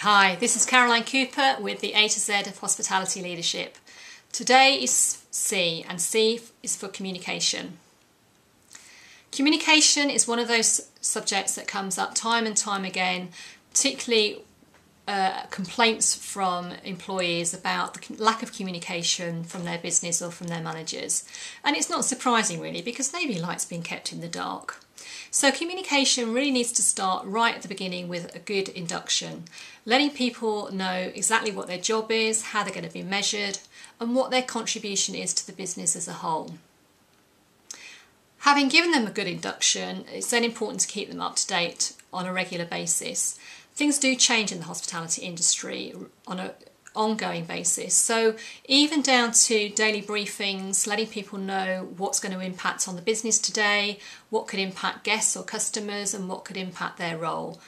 Hi, this is Caroline Cooper with the A to Z of Hospitality Leadership. Today is C, and C is for communication. Communication is one of those subjects that comes up time and time again, particularly complaints from employees about the lack of communication from their business or from their managers. And it's not surprising really, because nobody likes being kept in the dark. So communication really needs to start right at the beginning with a good induction, letting people know exactly what their job is, how they're going to be measured, and what their contribution is to the business as a whole. Having given them a good induction, it's then important to keep them up to date on a regular basis. Things do change in the hospitality industry on an ongoing basis, so even down to daily briefings, letting people know what's going to impact on the business today, what could impact guests or customers, and what could impact their role.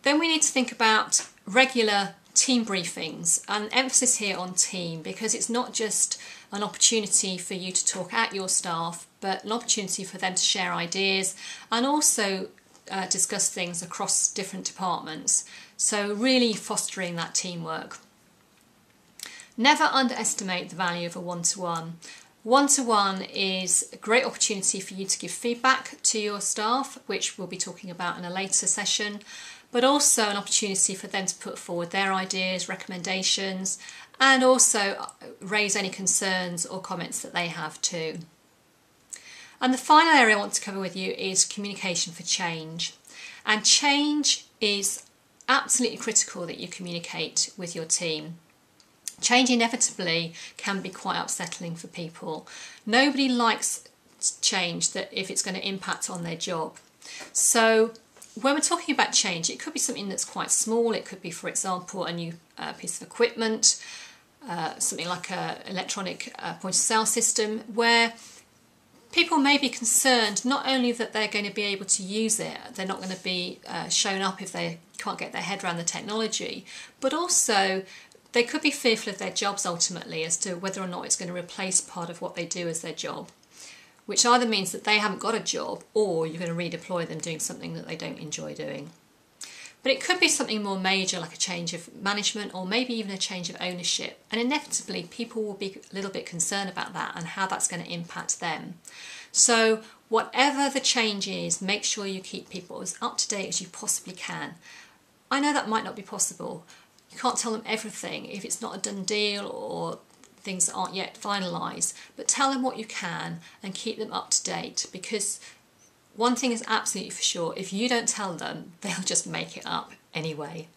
Then we need to think about regular team briefings, and emphasis here on team, because it's not just an opportunity for you to talk at your staff, but an opportunity for them to share ideas and also discuss things across different departments. So really fostering that teamwork. Never underestimate the value of a one-to-one. One-to-one is a great opportunity for you to give feedback to your staff, which we'll be talking about in a later session, but also an opportunity for them to put forward their ideas, recommendations, and also raise any concerns or comments that they have too. And the final area I want to cover with you is communication for change. And change is absolutely critical that you communicate with your team. Change inevitably can be quite upsetting for people. Nobody likes change that if it's going to impact on their job. So when we're talking about change, it could be something that's quite small. It could be, for example, a new piece of equipment, something like an electronic point of sale system, where people may be concerned not only that they're going to be able to use it, they're not going to be shown up if they can't get their head around the technology, but also they could be fearful of their jobs ultimately as to whether or not it's going to replace part of what they do as their job, which either means that they haven't got a job or you're going to redeploy them doing something that they don't enjoy doing. But it could be something more major, like a change of management or maybe even a change of ownership. And inevitably, people will be a little bit concerned about that and how that's going to impact them. So whatever the change is, make sure you keep people as up to date as you possibly can. I know that might not be possible. You can't tell them everything if it's not a done deal or things that aren't yet finalised, but tell them what you can and keep them up to date, because one thing is absolutely for sure, if you don't tell them, they'll just make it up anyway.